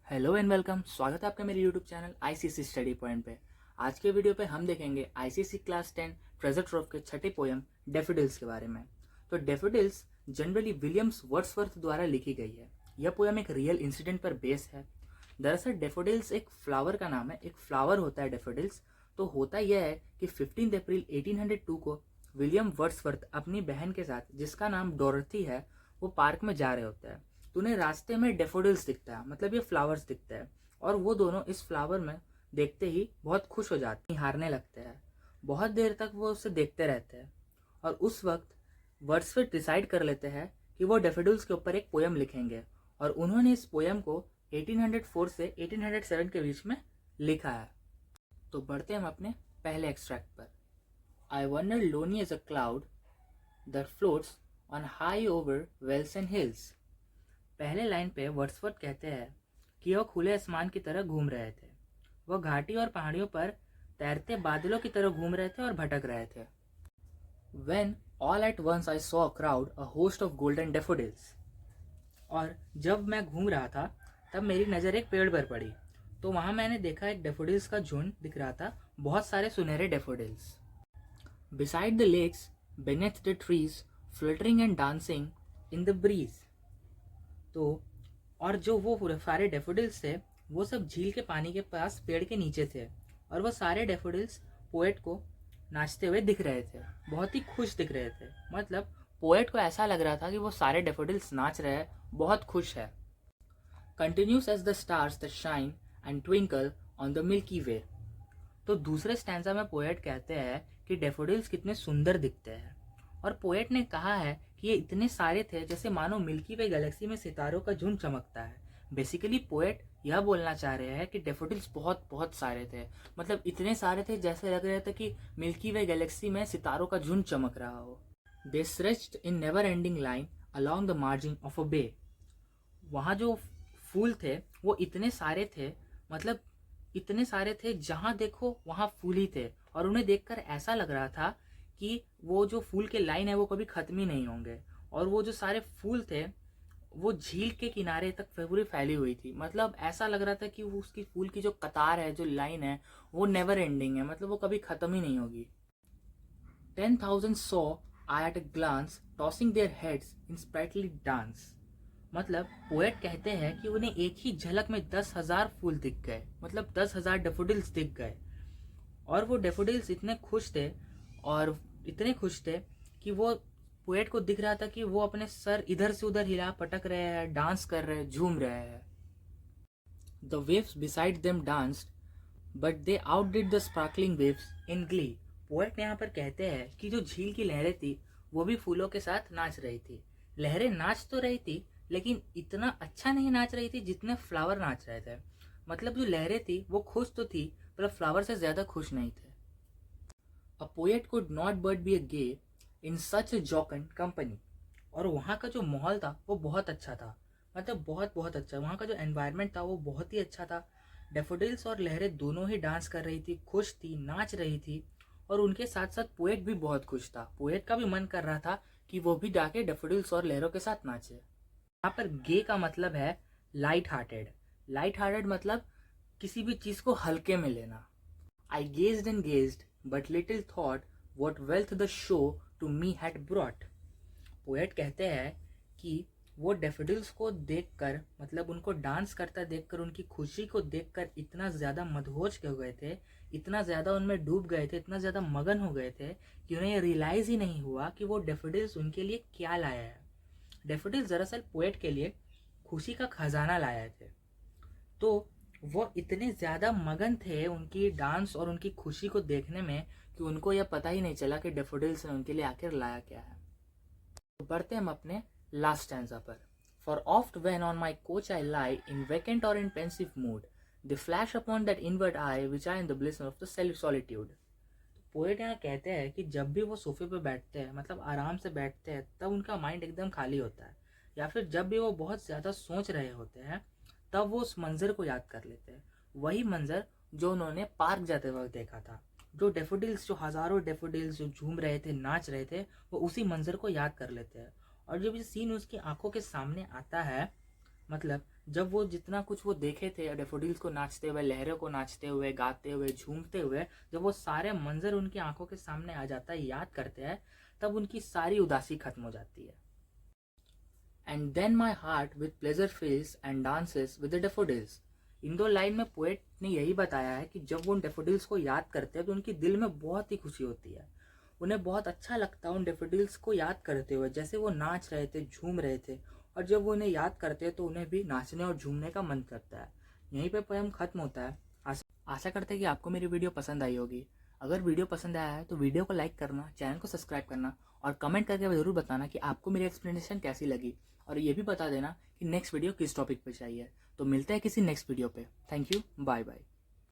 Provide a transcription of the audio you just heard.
Hello and welcome. स्वागत है आपका मेरे YouTube channel ICC study point पे। आज के वीडियो पे हम देखेंगे आईसीसी क्लास 10 ट्रेजर ट्रोव के छठे पोयम डेफोडिल्स के बारे में। तो डेफोडिल्स जनरली विलियम्स वर्ड्सवर्थ द्वारा लिखी गई है। यह पोयम एक रियल इंसिडेंट पर बेस है। दरअसल डेफोडिल्स एक फ्लावर का नाम है, एक फ्लावर होता है डेफोडिल्स। तो होता यह है कि 15 अप्रैल 1802 को विलियम वर्ड्सवर्थ अपनी बहन के साथ, जिसका नाम डोरथी है, वो पार्क में जा रहे होते हैं। तो उन्हें रास्ते में डेफोडिल्स दिखता है, मतलब ये फ्लावर्स दिखते हैं, और वो दोनों इस फ्लावर में देखते ही बहुत खुश हो जाते हैं, हारने लगते हैं। बहुत देर तक वो उसे देखते रहते हैं और उस वक्त वर्ड्सवर्थ डिसाइड कर लेते हैं कि वो डेफोडिल्स के ऊपर एक पोयम लिखेंगे। और उन्होंने इस पोयम को 1804 से 1807 के बीच में लिखा है। तो बढ़ते हम अपने पहले एक्सट्रैक्ट पर। I wander lonely as a cloud that floats on high over vales and hills. पहले लाइन पे वर्ड्सवर्थ कहते हैं कि वह खुले आसमान की तरह घूम रहे थे। वह घाटी और पहाड़ियों पर तैरते बादलों की तरह घूम रहे थे और भटक रहे थे। When all at once I saw a crowd, a host of golden daffodils. और जब मैं घूम रहा था तब मेरी नज़र एक पेड़ पर पड़ी, तो वहाँ मैंने देखा एक डेफोडिल्स का झुंड दिख रहा था, बहुत सारे सुनहरे daffodils. Beside the lakes, beneath the trees, fluttering and dancing in the breeze. तो और जो वो सारे डेफोडिल्स थे वो सब झील के पानी के पास पेड़ के नीचे थे, और वो सारे डेफोडिल्स पोएट को नाचते हुए दिख रहे थे, बहुत ही खुश दिख रहे थे। मतलब पोएट को ऐसा लग रहा था कि वो सारे डेफोडिल्स नाच रहे हैं, बहुत खुश है। Continuous as the stars that shine and twinkle on the milky way. तो दूसरे स्टैंजा में पोएट कहते हैं कि डेफोडिल्स कितने सुंदर दिखते हैं, और पोएट ने कहा है कि ये इतने सारे थे जैसे मानो मिल्की वे गैलेक्सी में सितारों का झुंड चमकता है। बेसिकली पोएट यह बोलना चाह रहे हैं कि डेफोडिल्स बहुत बहुत सारे थे, मतलब इतने सारे थे जैसे लग रहे थे कि मिल्की वे गैलेक्सी में सितारों का झुंड चमक रहा हो। They stretched in never ending line along the margin of a bay. वहाँ जो फूल थे वो इतने सारे थे, मतलब इतने सारे थे, जहाँ देखो वहाँ फूल ही थे, और उन्हें देखकर ऐसा लग रहा था कि वो जो फूल के लाइन है वो कभी खत्म ही नहीं होंगे। और वो जो सारे फूल थे वो झील के किनारे तक पूरी फैली हुई थी, मतलब ऐसा लग रहा था कि वो उसकी फूल की जो कतार है, जो लाइन है, वो नेवर एंडिंग है, मतलब वो कभी खत्म ही नहीं होगी। 10,000 saw I at a glance tossing their heads in sprightly dance. मतलब पोएट कहते हैं कि उन्हें एक ही झलक में 10,000 फूल दिख गए, मतलब 10,000 डेफोडिल्स दिख गए। और वो डेफोडिल्स इतने खुश थे, और इतने खुश थे कि वो पोएट को दिख रहा था कि वो अपने सर इधर से उधर हिला पटक रहे हैं, डांस कर रहे हैं, झूम रहे हैं। The waves beside them danced but they outdid the sparkling waves in glee. Poet यहाँ पर कहते हैं कि जो झील की लहरें थी वो भी फूलों के साथ नाच रही थी। लहरें नाच तो रही थी लेकिन इतना अच्छा नहीं नाच रही थी जितने फ्लावर नाच रहे थे। मतलब जो लहरें थी वो खुश तो थी पर फ्लावर से ज्यादा खुश नहीं थे। A poet could not but be a gay in such a jocund company. और वहाँ का जो माहौल था वो बहुत अच्छा था, मतलब बहुत बहुत अच्छा। वहाँ का जो एनवायरनमेंट था वो बहुत ही अच्छा था। डेफोडिल्स और लहरें दोनों ही डांस कर रही थी, खुश थी, नाच रही थी, और उनके साथ साथ पोएट भी बहुत खुश था। पोएट का भी मन कर रहा था कि वो भी जाके डेफोडिल्स और लहरों के साथ नाचे। यहाँ पर गे का मतलब है लाइट हार्टेड। लाइट हार्टेड मतलब किसी भी चीज को हल्के में लेना। I gazed and gazed, but little thought what wealth the show to me had brought. Poet कहते हैं कि वो डेफोडिल्स को देखकर, मतलब उनको डांस करता देखकर, उनकी खुशी को देखकर इतना ज़्यादा मदहोश हो गए थे, इतना ज़्यादा उनमें डूब गए थे, इतना ज़्यादा मगन हो गए थे कि उन्हें ये रियलाइज़ ही नहीं हुआ कि वो डेफोडिल्स उनके लिए क्या लाया है। डेफोडिल्स दरअसल पोएट के लिए खुशी का खजाना लाए थे। तो वो इतने ज़्यादा मगन थे उनकी डांस और उनकी खुशी को देखने में कि उनको यह पता ही नहीं चला कि डेफोडिल्स ने उनके लिए आखिर लाया क्या है। तो बढ़ते हम अपने लास्ट स्टैंजा पर। For oft when on my couch I lie in vacant or in pensive mood the flash upon that inward eye which I in the bliss of the self solitude. Poet यहाँ कहते हैं कि जब भी वो सोफे पे बैठते हैं, मतलब आराम से बैठते हैं, तब उनका माइंड एकदम खाली होता है, या फिर जब भी वो बहुत ज़्यादा सोच रहे होते हैं तब वो उस मंजर को याद कर लेते हैं। वही मंजर जो उन्होंने पार्क जाते वक्त देखा था। जो डेफोडिल्स, जो हजारों डेफोडिल्स जो झूम रहे थे, नाच रहे थे, वो उसी मंजर को याद कर लेते हैं। और जब ये सीन उसकी आंखों के सामने आता है, मतलब जब वो जितना कुछ वो देखे थे डैफोडिल्स को नाचते हुए, लहरों को नाचते हुए, गाते हुए, झूमते हुए, जब वो सारे मंजर उनकी आंखों के सामने आ जाता है, याद करते हैं, तब उनकी सारी उदासी खत्म हो जाती है। And then my heart with pleasure feels and dances with the daffodils. इन दो लाइन में पोएट ने यही बताया है कि जब वो उन डैफोडिल्स को याद करते हैं तो उनकी दिल में बहुत ही खुशी होती है, उन्हें बहुत अच्छा लगता है उन डैफोडिल्स को याद करते हुए, जैसे वो नाच रहे थे, झूम रहे थे, और जब वो उन्हें याद करते हैं तो उन्हें भी नाचने और झूमने का मन करता है। यहीं पे पोएम खत्म होता है। आशा करते हैं कि आपको मेरी वीडियो पसंद आई होगी। अगर वीडियो पसंद आया है तो वीडियो को लाइक करना, चैनल को सब्सक्राइब करना और कमेंट करके ज़रूर बताना कि आपको मेरी एक्सप्लेनेशन कैसी लगी, और ये भी बता देना कि नेक्स्ट वीडियो किस टॉपिक पे चाहिए। तो मिलते हैं किसी नेक्स्ट वीडियो पे। Thank you, bye bye.